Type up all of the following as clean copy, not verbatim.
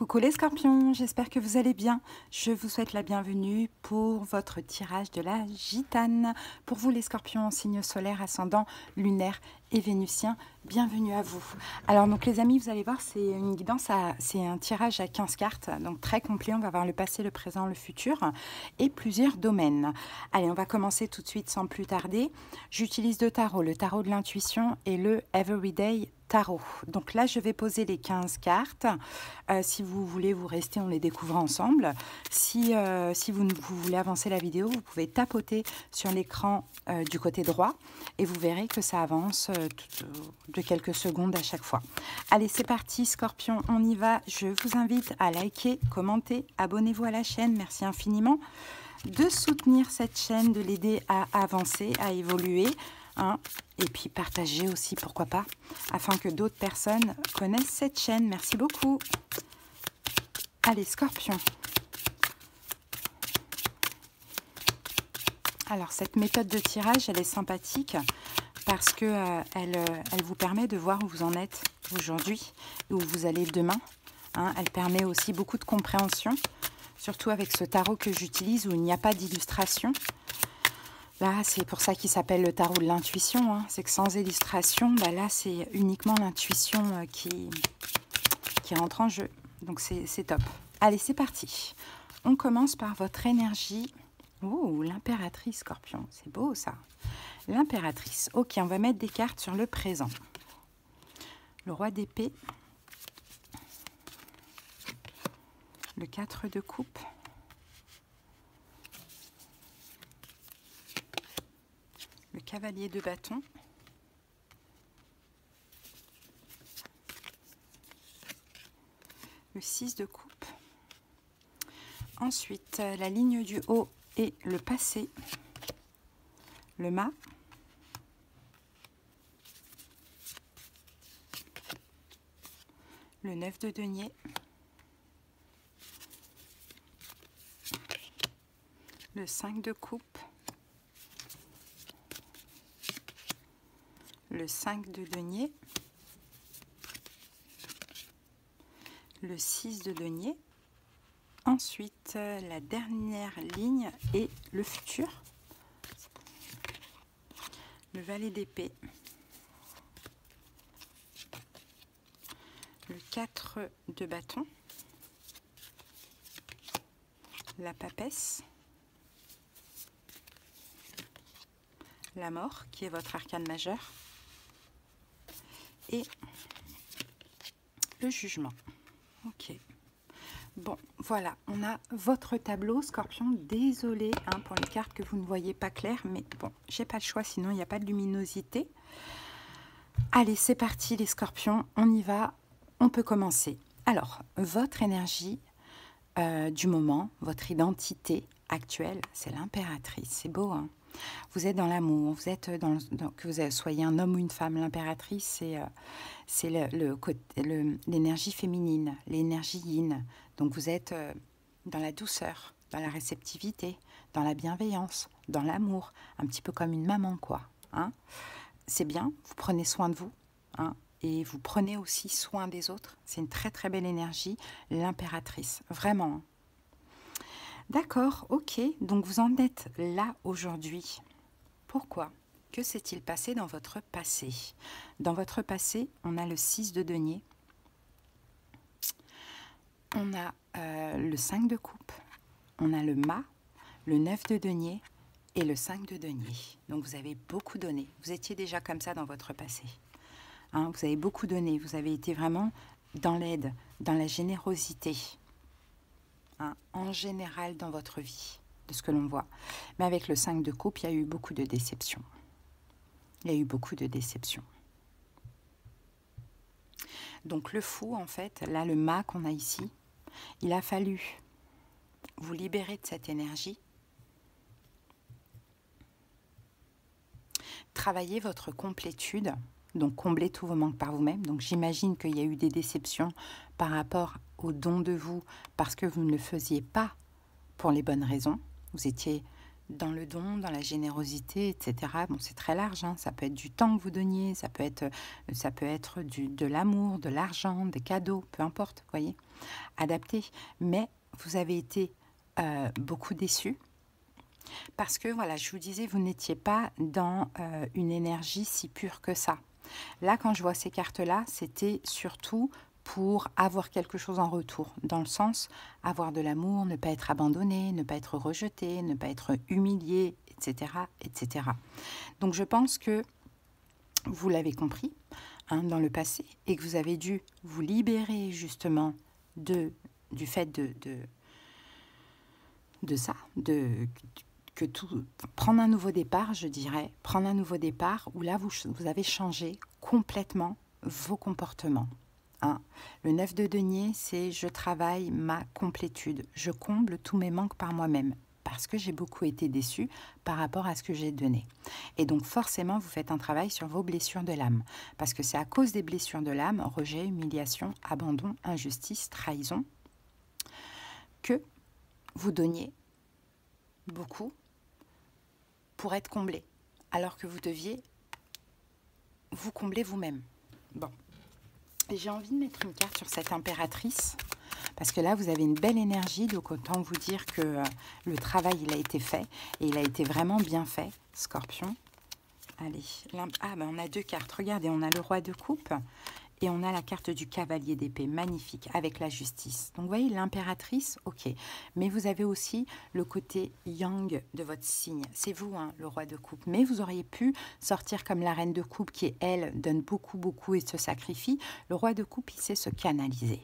Coucou les scorpions, j'espère que vous allez bien. Je vous souhaite la bienvenue pour votre tirage de la gitane. Pour vous les scorpions en signe solaire, ascendant, lunaire et vénusien, bienvenue à vous. Alors donc les amis, vous allez voir, c'est une guidance, c'est un tirage à 15 cartes, donc très complet. On va voir le passé, le présent, le futur et plusieurs domaines. Allez, on va commencer tout de suite sans plus tarder. J'utilise deux tarots, le tarot de l'intuition et le Everyday Tarot. Donc là, je vais poser les 15 cartes. Si vous voulez vous rester, on les découvre ensemble. Si vous voulez avancer la vidéo, vous pouvez tapoter sur l'écran du côté droit et vous verrez que ça avance de quelques secondes à chaque fois. Allez, c'est parti, Scorpion, on y va. Je vous invite à liker, commenter, abonnez-vous à la chaîne. Merci infiniment de soutenir cette chaîne, de l'aider à avancer, à évoluer. Et puis partager aussi, pourquoi pas, afin que d'autres personnes connaissent cette chaîne. Merci beaucoup. Allez, Scorpion. Alors, cette méthode de tirage, elle est sympathique parce que elle vous permet de voir où vous en êtes aujourd'hui et où vous allez demain. Elle permet aussi beaucoup de compréhension, surtout avec ce tarot que j'utilise où il n'y a pas d'illustration. Là, c'est pour ça qu'il s'appelle le tarot de l'intuition. C'est que sans illustration, là, c'est uniquement l'intuition qui rentre en jeu. Donc, c'est top. Allez, c'est parti. On commence par votre énergie. Oh, l'impératrice, Scorpion. C'est beau, ça. L'impératrice. Ok, on va mettre des cartes sur le présent. Le roi d'épée. Le 4 de coupe. Le cavalier de bâton, le 6 de coupe, ensuite la ligne du haut et le passé, le mât, le 9 de denier, le 5 de coupe, le 5 de denier, le 6 de denier, ensuite la dernière ligne et le futur, le valet d'épée, le 4 de bâton, la papesse, la mort qui est votre arcane majeur, et le jugement. Ok. Bon, voilà, on a votre tableau, Scorpion. Désolé pour les cartes que vous ne voyez pas claires, mais bon, j'ai pas le choix, sinon il n'y a pas de luminosité. Allez, c'est parti les Scorpions, on y va, on peut commencer. Alors, votre énergie du moment, votre identité actuelle, c'est l'impératrice. C'est beau, hein? Vous êtes dans l'amour, vous êtes que vous soyez un homme ou une femme. L'impératrice, c'est l'énergie féminine, l'énergie yin. Donc vous êtes dans la douceur, dans la réceptivité, dans la bienveillance, dans l'amour, un petit peu comme une maman, quoi. C'est bien, vous prenez soin de vous, et vous prenez aussi soin des autres. C'est une très très belle énergie, l'impératrice, vraiment. D'accord, ok, donc vous en êtes là aujourd'hui. Pourquoi? Que s'est-il passé dans votre passé? Dans votre passé, on a le 6 de denier, on a le 5 de coupe, on a le mât, le 9 de denier et le 5 de denier. Donc vous avez beaucoup donné, vous étiez déjà comme ça dans votre passé. Vous avez beaucoup donné, vous avez été vraiment dans l'aide, dans la générosité. En général dans votre vie, de ce que l'on voit. Mais avec le 5 de coupe, il y a eu beaucoup de déceptions. Il y a eu beaucoup de déceptions. Donc le fou, en fait, là, le mât qu'on a ici, il a fallu vous libérer de cette énergie, travailler votre complétude, donc combler tous vos manques par vous-même. Donc j'imagine qu'il y a eu des déceptions par rapport au don de vous, parce que vous ne le faisiez pas pour les bonnes raisons. Vous étiez dans le don, dans la générosité, etc. Bon, c'est très large, hein. Ça peut être du temps que vous donniez, ça peut être de l'amour, de l'argent, des cadeaux, peu importe, vous voyez, adapté. Mais vous avez été beaucoup déçus parce que, voilà, je vous disais, vous n'étiez pas dans une énergie si pure que ça. Là, quand je vois ces cartes-là, c'était surtout pour avoir quelque chose en retour, dans le sens avoir de l'amour, ne pas être abandonné, ne pas être rejeté, ne pas être humilié, etc., etc. Donc je pense que vous l'avez compris, hein, dans le passé, et que vous avez dû vous libérer justement du fait de ça, que tout, prendre un nouveau départ, je dirais, prendre un nouveau départ où là, vous avez changé complètement vos comportements. Hein. Le 9 de denier, c'est je travaille ma complétude, je comble tous mes manques par moi-même parce que j'ai beaucoup été déçue par rapport à ce que j'ai donné. Et donc forcément, vous faites un travail sur vos blessures de l'âme parce que c'est à cause des blessures de l'âme, rejet, humiliation, abandon, injustice, trahison, que vous donniez beaucoup pour être comblé, alors que vous deviez vous combler vous-même. Bon. J'ai envie de mettre une carte sur cette impératrice, parce que là, vous avez une belle énergie, donc autant vous dire que le travail, il a été fait, et il a été vraiment bien fait, Scorpion. Allez, on a deux cartes, regardez, on a le roi de coupe, et on a la carte du cavalier d'épée, magnifique, avec la justice. Donc, vous voyez, l'impératrice, ok. Mais vous avez aussi le côté yang de votre signe. C'est vous, hein, le roi de coupe. Mais vous auriez pu sortir comme la reine de coupe, qui, elle, donne beaucoup, beaucoup et se sacrifie. Le roi de coupe, il sait se canaliser.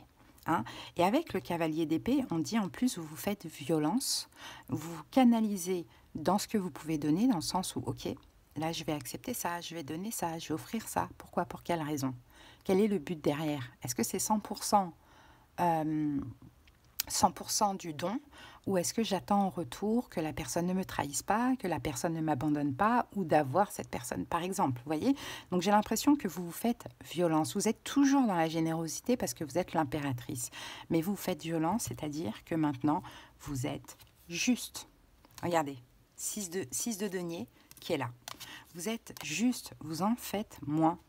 Hein. Et avec le cavalier d'épée, on dit en plus, vous vous faites violence. Vous vous canalisez dans ce que vous pouvez donner, dans le sens où, ok, là, je vais accepter ça, je vais donner ça, je vais offrir ça. Pourquoi? Pour quelle raison? Quel est le but derrière? Est-ce que c'est 100% du don ou est-ce que j'attends en retour que la personne ne me trahisse pas, que la personne ne m'abandonne pas ou d'avoir cette personne, par exemple, vous voyez? Donc j'ai l'impression que vous vous faites violence. Vous êtes toujours dans la générosité parce que vous êtes l'impératrice. Mais vous vous faites violence, c'est-à-dire que maintenant, vous êtes juste. Regardez, 6 de denier qui est là. Vous êtes juste, vous en faites moins.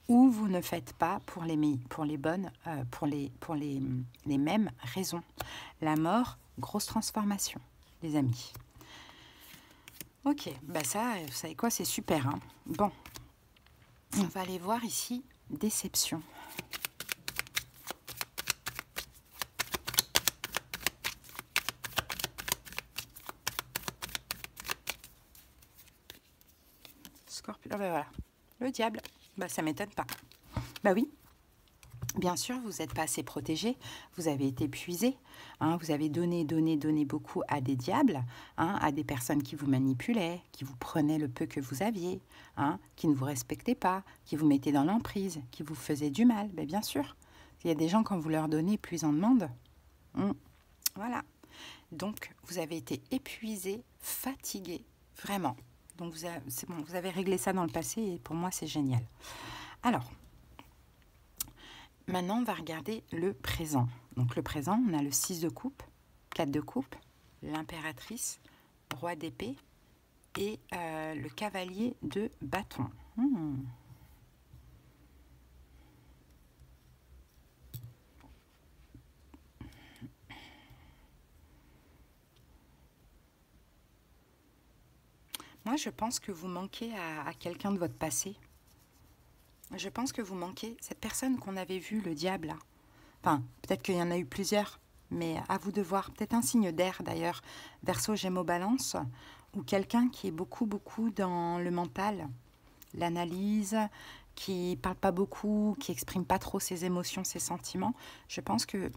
Ou vous ne faites pas pour les mêmes raisons. La mort, grosse transformation, les amis. Ok, bah ça, vous savez quoi, c'est super. Hein. Bon, on va aller voir ici, déception. Scorpion, ben voilà, le diable, bah ça m'étonne pas. Bah oui, bien sûr, vous n'êtes pas assez protégé, vous avez été épuisé, hein, vous avez donné beaucoup à des diables, hein, à des personnes qui vous manipulaient, qui vous prenaient le peu que vous aviez, hein, qui ne vous respectaient pas, qui vous mettaient dans l'emprise, qui vous faisaient du mal, ben bien sûr. Il y a des gens, quand vous leur donnez, plus ils en demandent. Voilà. Donc, vous avez été épuisé, fatigué, vraiment. Donc, c'est bon, vous avez réglé ça dans le passé et pour moi, c'est génial. Alors, maintenant, on va regarder le présent. Donc, le présent, on a le 6 de coupe, 4 de coupe, l'impératrice, roi d'épée et le cavalier de bâton. Moi, je pense que vous manquez à quelqu'un de votre passé. Je pense que vous manquez cette personne qu'on avait vue, le diable, là. Enfin, peut-être qu'il y en a eu plusieurs, mais à vous de voir. Peut-être un signe d'air, d'ailleurs, Verseau, Gémeaux, Balance, ou quelqu'un qui est beaucoup dans le mental, l'analyse, qui parle pas beaucoup, qui exprime pas trop ses émotions, ses sentiments. Je pense que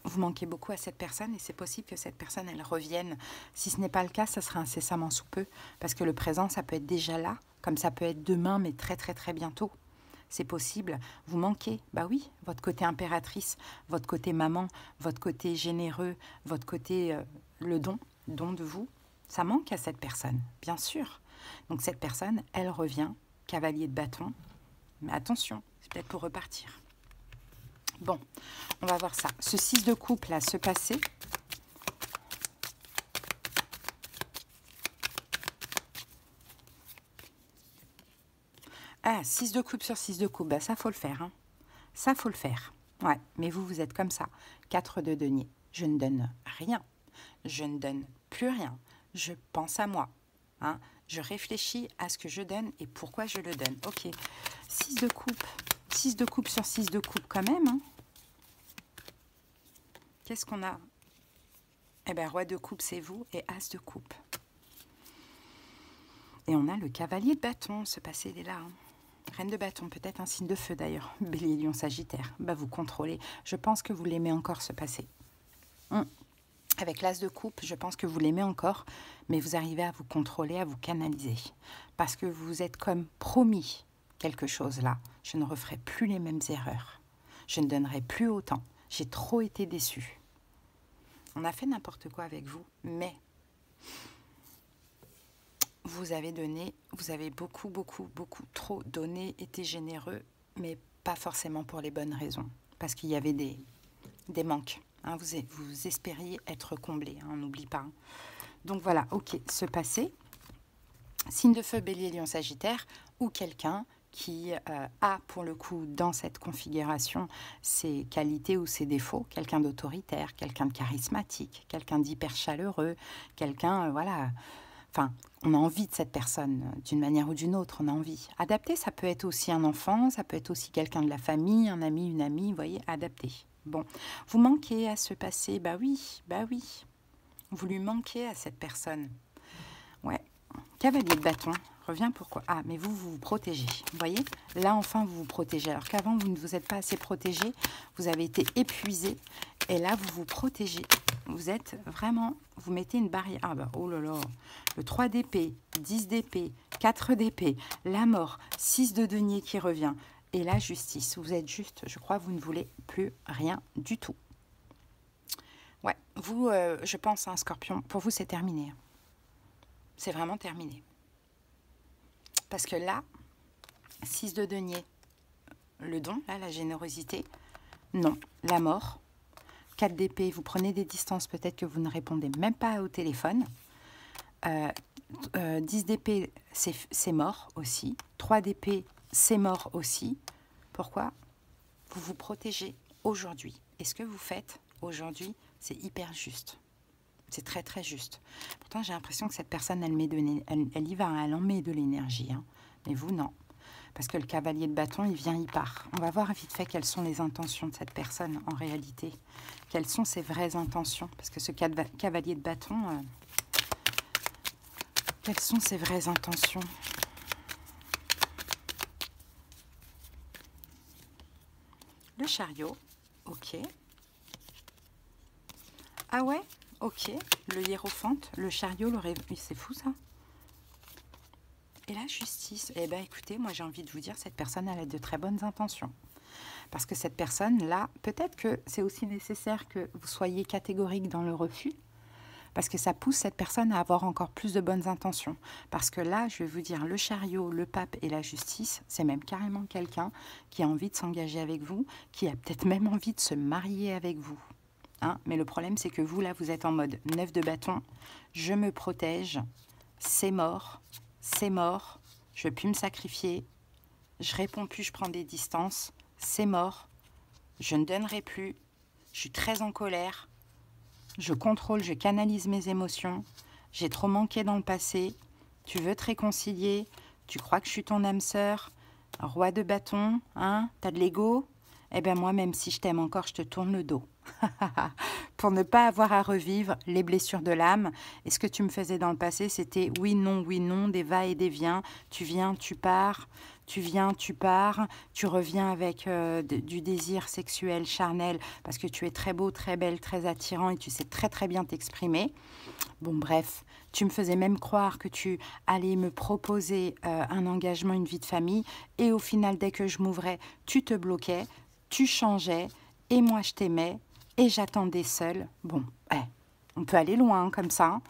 vous manquez beaucoup à cette personne et c'est possible que cette personne, elle revienne. Si ce n'est pas le cas, ça sera incessamment sous peu, parce que le présent, ça peut être déjà là, comme ça peut être demain, mais très bientôt. C'est possible. Vous manquez, bah oui, votre côté impératrice, votre côté maman, votre côté généreux, votre côté le don de vous, ça manque à cette personne, bien sûr. Donc cette personne, elle revient, cavalier de bâton, mais attention, c'est peut-être pour repartir. Bon, on va voir ça. Ce 6 de coupe, là, se passer. Ah, 6 de coupe sur 6 de coupe, bah, ça, faut le faire. Hein. Ça, faut le faire. Ouais, mais vous, vous êtes comme ça. 4 de denier. Je ne donne rien. Je ne donne plus rien. Je pense à moi. Hein. Je réfléchis à ce que je donne et pourquoi je le donne. Ok. 6 de coupe. 6 de coupe sur 6 de coupe quand même. Hein. Qu'est-ce qu'on a? Eh bien, roi de coupe, c'est vous, et as de coupe. Et on a le cavalier de bâton. Ce passé, il est là. Hein. Reine de bâton, peut-être un signe de feu d'ailleurs. Bélier, lion, sagittaire. Bah, vous contrôlez. Je pense que vous l'aimez encore, ce passé. Avec l'as de coupe, je pense que vous l'aimez encore, mais vous arrivez à vous contrôler, à vous canaliser. Parce que vous êtes comme promis quelque chose là. Je ne referai plus les mêmes erreurs. Je ne donnerai plus autant. J'ai trop été déçue. On a fait n'importe quoi avec vous, mais vous avez donné, vous avez beaucoup trop donné, été généreux, mais pas forcément pour les bonnes raisons. Parce qu'il y avait des manques. Hein, vous espériez être comblé, hein, on n'oublie pas. Hein. Donc voilà, ok, ce passé, signe de feu, bélier, lion, sagittaire, ou quelqu'un qui a pour le coup dans cette configuration ses qualités ou ses défauts, quelqu'un d'autoritaire, quelqu'un de charismatique, quelqu'un d'hyper chaleureux, quelqu'un, voilà, enfin, on a envie de cette personne d'une manière ou d'une autre, on a envie. Adapté, ça peut être aussi un enfant, ça peut être aussi quelqu'un de la famille, un ami, une amie, vous voyez, adapté. Bon, vous manquez à ce passé, bah oui, vous lui manquez à cette personne. Ouais, cavalier de bâton, revient pourquoi? Ah, mais vous vous protégez, vous voyez? Là, enfin, vous vous protégez, alors qu'avant, vous ne vous êtes pas assez protégé, vous avez été épuisé, et là, vous vous protégez. Vous êtes vraiment, vous mettez une barrière. Ah bah, oh là là, le 3 d'épée, 10 d'épée, 4 d'épée, la mort, 6 de denier qui revient, et la justice. Vous êtes juste, je crois, vous ne voulez plus rien du tout. Ouais, vous, je pense, hein, Scorpion, pour vous, c'est terminé. C'est vraiment terminé. Parce que là, 6 de denier, le don, là, la générosité, non, la mort. 4 d'épée, vous prenez des distances, peut-être que vous ne répondez même pas au téléphone. 10 d'épée, c'est mort aussi. 3 d'épée, c'est mort aussi. Pourquoi? Vous vous protégez aujourd'hui. Et ce que vous faites aujourd'hui, c'est hyper juste. C'est très très juste. Pourtant, j'ai l'impression que cette personne, elle y va, hein, elle en met de l'énergie. Hein. Mais vous, non. Parce que le cavalier de bâton, il vient, il part. On va voir vite fait quelles sont les intentions de cette personne en réalité. Quelles sont ses vraies intentions? Parce que ce cavalier de bâton, quelles sont ses vraies intentions? Le chariot, ok. Ah ouais, ok. Le hiérophante, le chariot, le rêve. C'est fou ça. Et la justice, eh bien écoutez, moi j'ai envie de vous dire, cette personne elle a de très bonnes intentions. Parce que cette personne-là, peut-être que c'est aussi nécessaire que vous soyez catégorique dans le refus, parce que ça pousse cette personne à avoir encore plus de bonnes intentions. Parce que là, je vais vous dire, le chariot, le pape et la justice, c'est même carrément quelqu'un qui a envie de s'engager avec vous, qui a peut-être même envie de se marier avec vous. Hein, mais le problème, c'est que vous, là, vous êtes en mode 9 de bâton, je me protège, c'est mort, je ne vais plus me sacrifier, je réponds plus, je prends des distances, c'est mort, je ne donnerai plus, je suis très en colère, je contrôle, je canalise mes émotions, j'ai trop manqué dans le passé, tu veux te réconcilier, tu crois que je suis ton âme sœur, roi de bâton, hein, t'as de l'ego? Eh bien moi, même si je t'aime encore, je te tourne le dos. Pour ne pas avoir à revivre les blessures de l'âme. Et ce que tu me faisais dans le passé, c'était oui, non, des va et des viens. Tu viens, tu pars, tu viens, tu pars. Tu reviens avec du désir sexuel, charnel, parce que tu es très beau, très belle, très attirant et tu sais très très bien t'exprimer. Bon, bref, tu me faisais même croire que tu allais me proposer un engagement, une vie de famille. Et au final, dès que je m'ouvrais, tu te bloquais, tu changeais. Et moi, je t'aimais. Et j'attendais seule. Bon, on peut aller loin comme ça.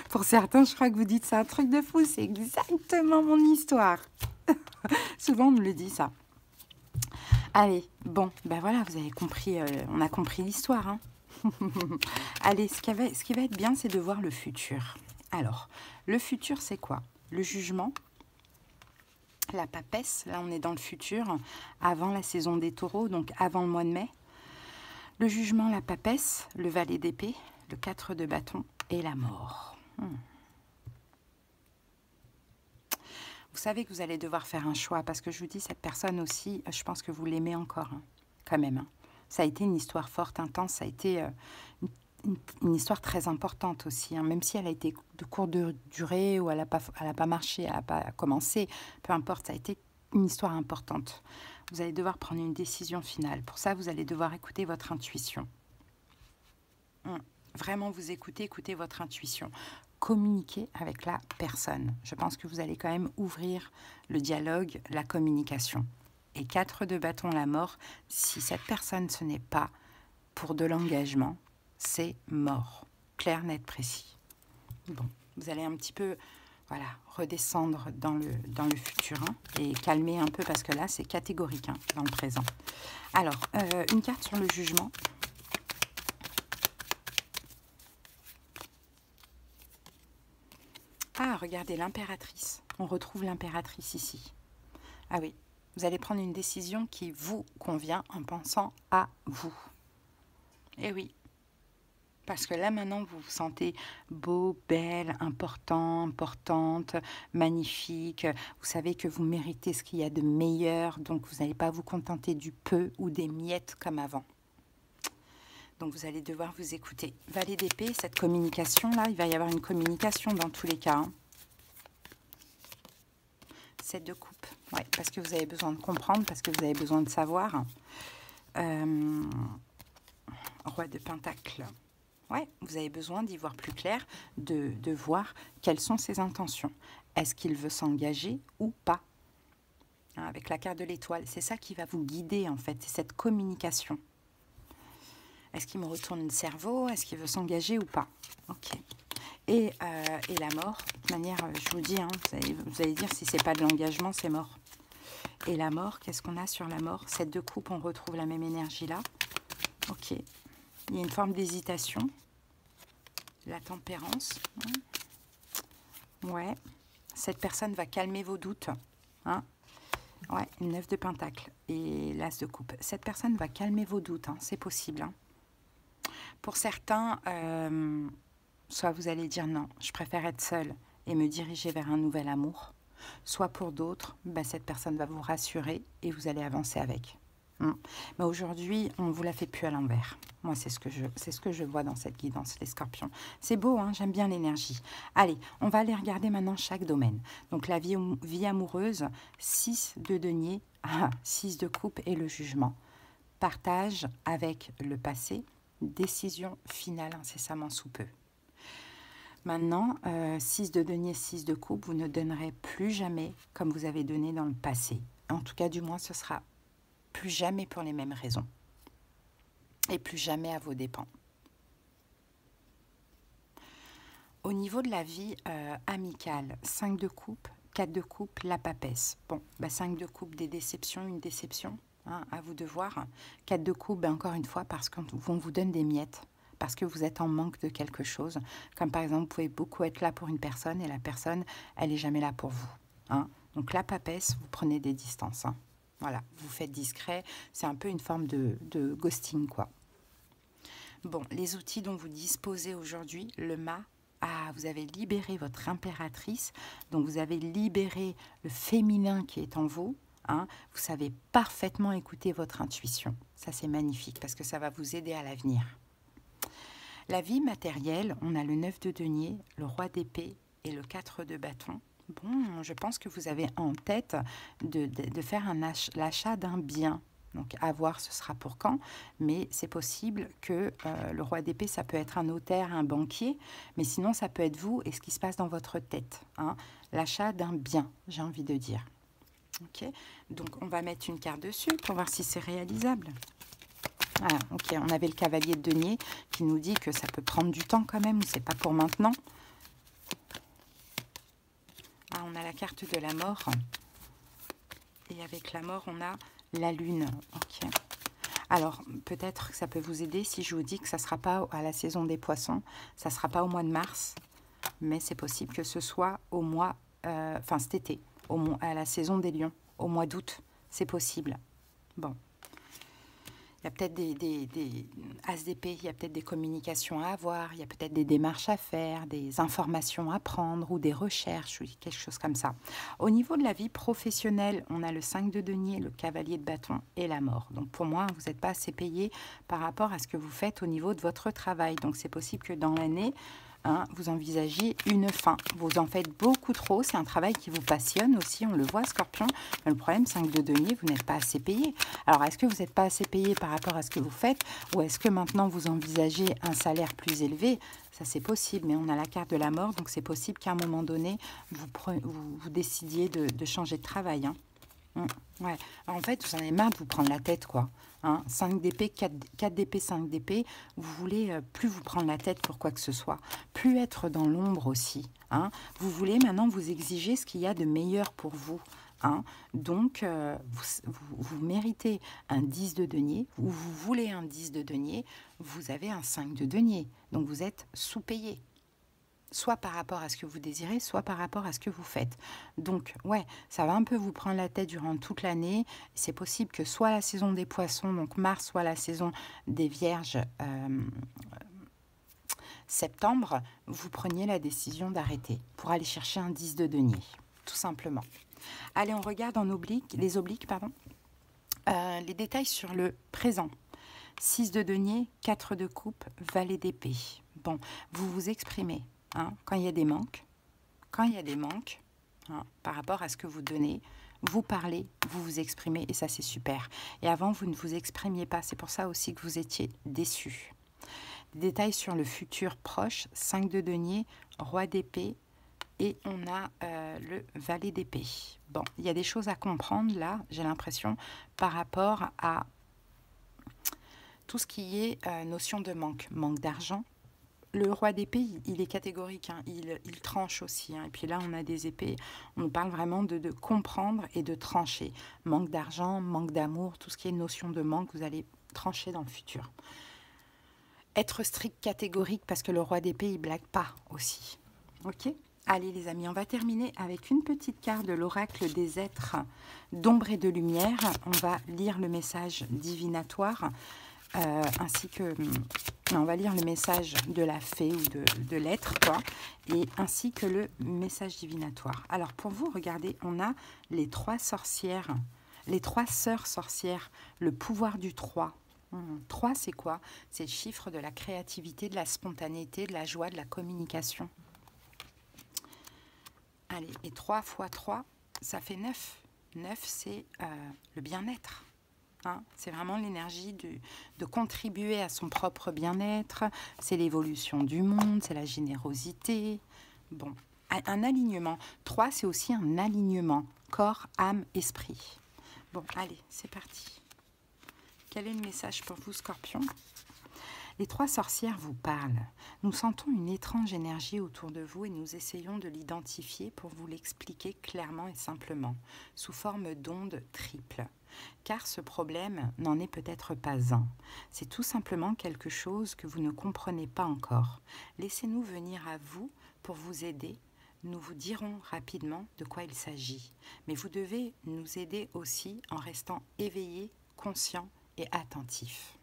Pour certains, je crois que vous dites c'est un truc de fou. C'est exactement mon histoire. Souvent, on me le dit ça. Allez, bon, ben voilà, vous avez compris. On a compris l'histoire. Hein. Allez, ce qui va être bien, c'est de voir le futur. Alors, le futur, c'est quoi? Le jugement. la papesse, là on est dans le futur, avant la saison des taureaux, donc avant le mois de mai. Le jugement, la papesse, le valet d'épée, le 4 de bâton et la mort. Vous savez que vous allez devoir faire un choix, parce que je vous dis, cette personne aussi, je pense que vous l'aimez encore, hein, quand même. Hein. Ça a été une histoire forte, intense, ça a été une histoire très importante aussi, hein, même si elle a été de courte durée, ou elle n'a pas marché, elle n'a pas commencé, peu importe, ça a été une histoire importante. Vous allez devoir prendre une décision finale. Pour ça, vous allez devoir écouter votre intuition. Vraiment vous écouter votre intuition. Communiquer avec la personne. Je pense que vous allez quand même ouvrir le dialogue, la communication. Et 4 de bâton, la mort, si cette personne, ce n'est pas pour de l'engagement, c'est mort. Clair, net, précis. Bon, vous allez un petit peu, voilà, redescendre dans le futur, hein, et calmer un peu, parce que là, c'est catégorique, hein, dans le présent. Alors, une carte sur le jugement. Ah, regardez, l'impératrice. On retrouve l'impératrice ici. Ah oui, vous allez prendre une décision qui vous convient en pensant à vous. Eh oui, parce que là, maintenant, vous vous sentez beau, belle, important, importante, magnifique. Vous savez que vous méritez ce qu'il y a de meilleur, donc vous n'allez pas vous contenter du peu ou des miettes comme avant. Donc, vous allez devoir vous écouter. Valet d'épée, cette communication-là, il va y avoir une communication dans tous les cas. Hein. 7 de coupe. Ouais, parce que vous avez besoin de comprendre, parce que vous avez besoin de savoir. Roi de pentacle. Ouais, vous avez besoin d'y voir plus clair, de voir quelles sont ses intentions. Est-ce qu'il veut s'engager ou pas? Hein, avec la carte de l'étoile, c'est ça qui va vous guider en fait, c'est cette communication. Est-ce qu'il me retourne le cerveau? Est-ce qu'il veut s'engager ou pas? Ok. Et la mort, de toute manière, je vous dis, hein, vous allez dire si c'est pas de l'engagement, c'est mort. Et la mort, qu'est-ce qu'on a sur la mort? 7 de coupe, on retrouve la même énergie là. Ok. Il y a une forme d'hésitation. La tempérance. Ouais. Cette personne va calmer vos doutes. Hein. Ouais, 9 de pentacle et l'as de coupe. Cette personne va calmer vos doutes, hein, c'est possible. Hein. Pour certains, soit vous allez dire non, je préfère être seule et me diriger vers un nouvel amour. Soit pour d'autres, bah, cette personne va vous rassurer et vous allez avancer avec. Mais aujourd'hui, on ne vous la fait plus à l'envers. Moi, c'est ce que je vois dans cette guidance, les scorpions. C'est beau, hein, j'aime bien l'énergie. Allez, on va aller regarder maintenant chaque domaine. Donc, la vie amoureuse, 6 de denier, 6 de coupe et le jugement. Partage avec le passé, décision finale incessamment sous peu. Maintenant, 6 de denier, 6 de coupe, vous ne donnerez plus jamais comme vous avez donné dans le passé. En tout cas, du moins, ce sera plus jamais pour les mêmes raisons. Et plus jamais à vos dépens. Au niveau de la vie amicale, 5 de coupe, 4 de coupe, la papesse. Bon, 5 de coupe, des déceptions, une déception, hein, à vous de voir. 4 de coupe, encore une fois, parce qu'on vous donne des miettes. Parce que vous êtes en manque de quelque chose. Comme par exemple, vous pouvez beaucoup être là pour une personne et la personne, elle n'est jamais là pour vous. Hein. Donc la papesse, vous prenez des distances. Hein. Voilà, vous faites discret. C'est un peu une forme de ghosting, quoi. Bon, les outils dont vous disposez aujourd'hui, le mât. Ah, vous avez libéré votre impératrice. Donc, vous avez libéré le féminin qui est en vous. Hein. Vous savez parfaitement écouter votre intuition. Ça, c'est magnifique parce que ça va vous aider à l'avenir. La vie matérielle, on a le 9 de denier, le roi d'épée et le 4 de bâton. Bon, je pense que vous avez en tête de faire l'achat d'un bien. Donc, à voir, ce sera pour quand. Mais c'est possible que le roi d'épée, ça peut être un notaire, un banquier. Mais sinon, ça peut être vous et ce qui se passe dans votre tête. Hein. L'achat d'un bien, j'ai envie de dire. Ok. Donc, on va mettre une carte dessus pour voir si c'est réalisable. Ah, ok, on avait le cavalier de denier qui nous dit que ça peut prendre du temps quand même, c'est pas pour maintenant. Ah, on a la carte de la mort. Et avec la mort, on a la lune. Ok. Alors, peut-être que ça peut vous aider si je vous dis que ça ne sera pas à la saison des poissons, ça ne sera pas au mois de mars, mais c'est possible que ce soit au mois, cet été. à la saison des lions, au mois d'août. C'est possible. Bon. Il y a peut-être des As d'épée, il y a peut-être des communications à avoir, il y a peut-être des démarches à faire, des informations à prendre ou des recherches, ou quelque chose comme ça. Au niveau de la vie professionnelle, on a le 5 de denier, le cavalier de bâton et la mort. Donc pour moi, vous n'êtes pas assez payé par rapport à ce que vous faites au niveau de votre travail. Donc c'est possible que dans l'année, vous envisagez une fin. Vous en faites beaucoup trop. C'est un travail qui vous passionne aussi, on le voit, Scorpion. Mais le problème, 5 de denier, vous n'êtes pas assez payé. Alors, est-ce que vous n'êtes pas assez payé par rapport à ce que vous faites ou est-ce que maintenant vous envisagez un salaire plus élevé? Ça, c'est possible, mais on a la carte de la mort, donc c'est possible qu'à un moment donné, vous décidiez de changer de travail. Ouais. Alors, en fait, vous en avez marre de vous prendre la tête, quoi. 5 d'épée, 4 d'épée, 5 d'épée, vous voulez plus vous prendre la tête pour quoi que ce soit, plus être dans l'ombre aussi. Vous voulez maintenant vous exiger ce qu'il y a de meilleur pour vous. Donc, vous méritez un 10 de denier, ou vous voulez un 10 de denier, vous avez un 5 de denier. Donc, vous êtes sous-payé. Soit par rapport à ce que vous désirez, soit par rapport à ce que vous faites. Donc, ouais, ça va un peu vous prendre la tête durant toute l'année. C'est possible que soit la saison des poissons, donc mars, soit la saison des vierges, septembre, vous preniez la décision d'arrêter pour aller chercher un 10 de denier, tout simplement. Allez, on regarde en oblique, les obliques, pardon. Les détails sur le présent. 6 de denier, 4 de coupe, valet d'épée. Bon, vous vous exprimez. Quand il y a des manques, par rapport à ce que vous donnez, vous parlez, vous vous exprimez et ça c'est super. Et avant vous ne vous exprimiez pas, c'est pour ça aussi que vous étiez déçus. Des détails sur le futur proche, 5 de denier, roi d'épée et on a le valet d'épée. Bon, il y a des choses à comprendre là, j'ai l'impression, par rapport à tout ce qui est notion de manque d'argent. Le roi d'épée, il est catégorique, il tranche aussi. Et puis là, on a des épées, on nous parle vraiment de comprendre et de trancher. Manque d'argent, manque d'amour, tout ce qui est notion de manque, vous allez trancher dans le futur. Être strict, catégorique, parce que le roi d'épée, il blague pas aussi. Ok ? Allez les amis, on va terminer avec une petite carte de l'oracle des êtres d'ombre et de lumière. On va lire le message divinatoire. Ainsi que on va lire le message de la fée ou de l'être, quoi, et ainsi que le message divinatoire. Alors pour vous, regardez, on a les 3 sorcières, les 3 sœurs sorcières, le pouvoir du 3. 3, c'est quoi? C'est le chiffre de la créativité, de la spontanéité, de la joie, de la communication. Allez, et 3 fois 3, ça fait 9. 9, c'est le bien-être. C'est vraiment l'énergie de contribuer à son propre bien-être, c'est l'évolution du monde, c'est la générosité. Bon, un alignement. 3, c'est aussi un alignement, corps, âme, esprit. Bon, allez, c'est parti. Quel est le message pour vous, Scorpion? Les 3 sorcières vous parlent. Nous sentons une étrange énergie autour de vous et nous essayons de l'identifier pour vous l'expliquer clairement et simplement, sous forme d'ondes triples. Car ce problème n'en est peut-être pas un. C'est tout simplement quelque chose que vous ne comprenez pas encore. Laissez-nous venir à vous pour vous aider. Nous vous dirons rapidement de quoi il s'agit. Mais vous devez nous aider aussi en restant éveillés, conscients et attentifs.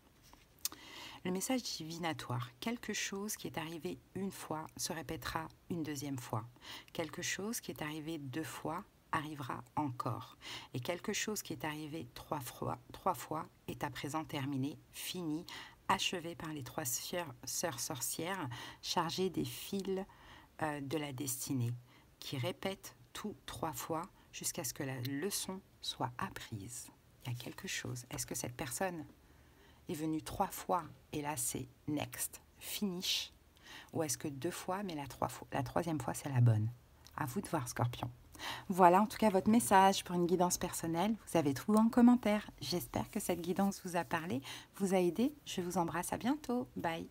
Le message divinatoire, quelque chose qui est arrivé une fois se répétera une deuxième fois. Quelque chose qui est arrivé 2 fois arrivera encore. Et quelque chose qui est arrivé 3 fois est à présent terminé, fini, achevé par les 3 sœurs sorcières chargées des fils de la destinée, qui répètent tout 3 fois jusqu'à ce que la leçon soit apprise. Il y a quelque chose. Est-ce que cette personne est venue 3 fois et là c'est next, finish, ou est-ce que 2 fois mais la 3e fois c'est la bonne? À vous de voir, Scorpion. Voilà en tout cas votre message pour une guidance personnelle. Vous avez trouvé en commentaire. J'espère que cette guidance vous a parlé, vous a aidé. Je vous embrasse, à bientôt. Bye.